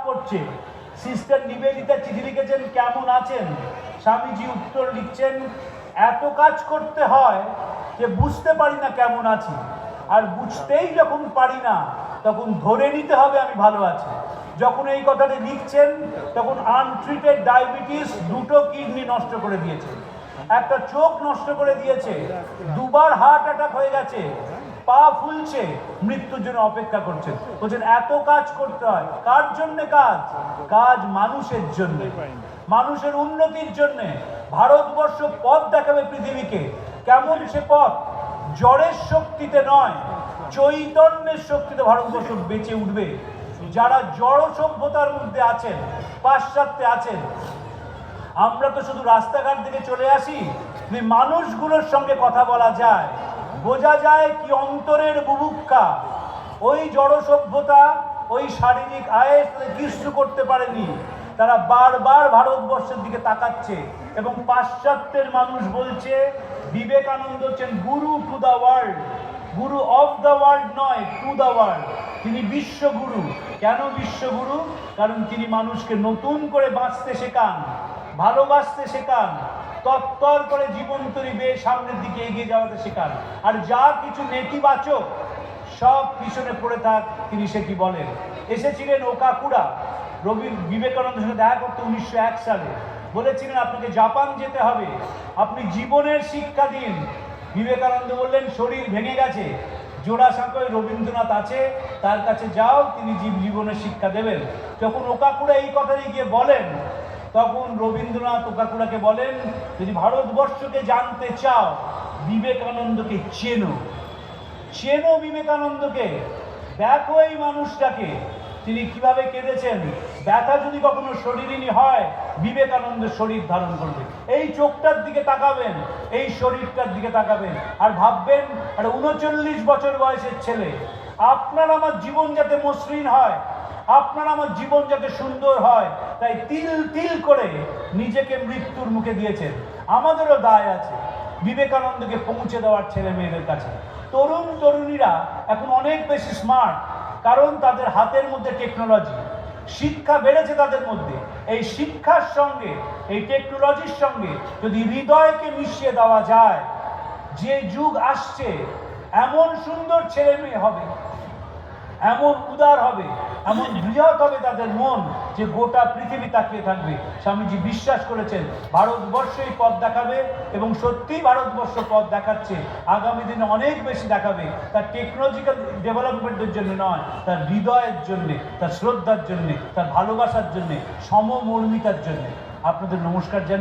করছে। সিস্টার নিবেদিতা চিঠি লিখেছেন, কেমন আছেন? স্বামীজি উত্তর লিখছেন, এত কাজ করতে হয় যে বুঝতে পারি না কেমন আছি, আর বুঝতেই যখন পারি না তখন ধরে নিতে হবে আমি ভালো আছি। যখন এই কথাটা লিখছেন তখন আনট্রিটেড ডায়াবেটিস, 2টো কিডনি নষ্ট করে দিয়েছে, একটা চোখ নষ্ট করে দিয়েছে, 2বার হার্ট অ্যাটাক হয়ে গেছে, পা ফুলছে, মৃত্যুর জন্য অপেক্ষা করছে। বলছেন এত কাজ করতে হয়। কার জন্য কাজ? কাজ মানুষের জন্য, মানুষের উন্নতির জন্য। ভারতবর্ষ পথ দেখাবে পৃথিবীকে। কেমন সে পথ? জড়ের শক্তিতে নয়, চৈতন্যের শক্তিতে ভারতবর্ষ বেঁচে উঠবে। যারা জড় সভ্যতার মধ্যে আছেন, পাশ্চাত্যে আছেন, আমরা তো শুধু রাস্তাঘাট থেকে চলে আসি, মানুষগুলোর সঙ্গে কথা বলা যায়, বোঝা যায় কি অন্তরের বুভুক্ষা। ওই জড় সভ্যতা, ওই শারীরিক আয়েস কিছু করতে পারেনি। তারা বারবার ভারতবর্ষের দিকে তাকাচ্ছে এবং পাশ্চাত্যের মানুষ বলছে বিবেকানন্দ হচ্ছেন গুরু to the world, Guru of the world নয়, টু দ্য ওয়ার্ল্ড। তিনি বিশ্বগুরু। কেন বিশ্বগুরু? কারণ তিনি মানুষকে নতুন করে বাঁচতে শেখান, ভালোবাসতে শেখান, তত্তর করে জীবন তৈরি বেয়ে সামনের দিকে এগিয়ে যাওয়াতে শেখান। আর যা কিছু নেতিবাচক সব পিছনে পড়ে থাক, তিনি সে কি বলেন। এসেছিলেন ওকাকুরা বিবেকানন্দের সঙ্গে দেখা করতে 1901 সালে। বলেছিলেন আপনাকে জাপান যেতে হবে, আপনি জীবনের শিক্ষা দিন। বিবেকানন্দ বললেন শরীর ভেঙে গেছে, জোড়াসাঁকোয় রবীন্দ্রনাথ আছে, তার কাছে যাও, তিনি জীবনের শিক্ষা দেবেন। যখন ওকাকুরা এই কথাই গিয়ে বলেন, তখন রবীন্দ্রনাথ ওকাকুরাকে বলেন, যদি ভারতবর্ষকে জানতে চাও বিবেকানন্দকে চেনো, চেনো বিবেকানন্দকে, দেখো এই মানুষটাকে তিনি কিভাবে কেঁদেছেন। ব্যথা যদি কখনো শরীরই হয়, বিবেকানন্দের শরীর ধারণ করবে। এই চোখটার দিকে তাকাবেন, এই শরীরটার দিকে তাকাবেন, আর ভাববেন আর 39 বছর বয়সের ছেলে, আপনার আমার জীবন যাতে মসৃণ হয়, আপনার আমার জীবন যাতে সুন্দর হয়, তাই তিল তিল করে নিজেকে মৃত্যুর মুখে দিয়েছেন। আমাদেরও দায় আছে বিবেকানন্দকে পৌঁছে দেওয়ার ছেলে মেয়েদের কাছে। তরুণ তরুণীরা এখন অনেক বেশি স্মার্ট, কারণ তাদের হাতের মধ্যে টেকনোলজি, শিক্ষা বেড়েছে তাদের মধ্যে। এই শিক্ষার সঙ্গে, এই টেকনোলজির সঙ্গে যদি হৃদয়কে মিশিয়ে দেওয়া যায়, যে যুগ আসছে এমন সুন্দর ছেলে মেয়ে হবে, এমন উদার হবে, এমন বৃহৎ হবে তাদের মন, যে গোটা পৃথিবী তাকিয়ে থাকবে। স্বামীজি বিশ্বাস করেছেন ভারতবর্ষই পথ দেখাবে, এবং সত্যিই ভারতবর্ষ পথ দেখাচ্ছে। আগামী দিনে অনেক বেশি দেখাবে, তার টেকনোলজিক্যাল ডেভেলপমেন্টের জন্য নয়, তার হৃদয়ের জন্যে, তার শ্রদ্ধার জন্যে, তার ভালোবাসার জন্যে, সমমর্মিতার জন্যে। আপনাদের নমস্কার জানাই।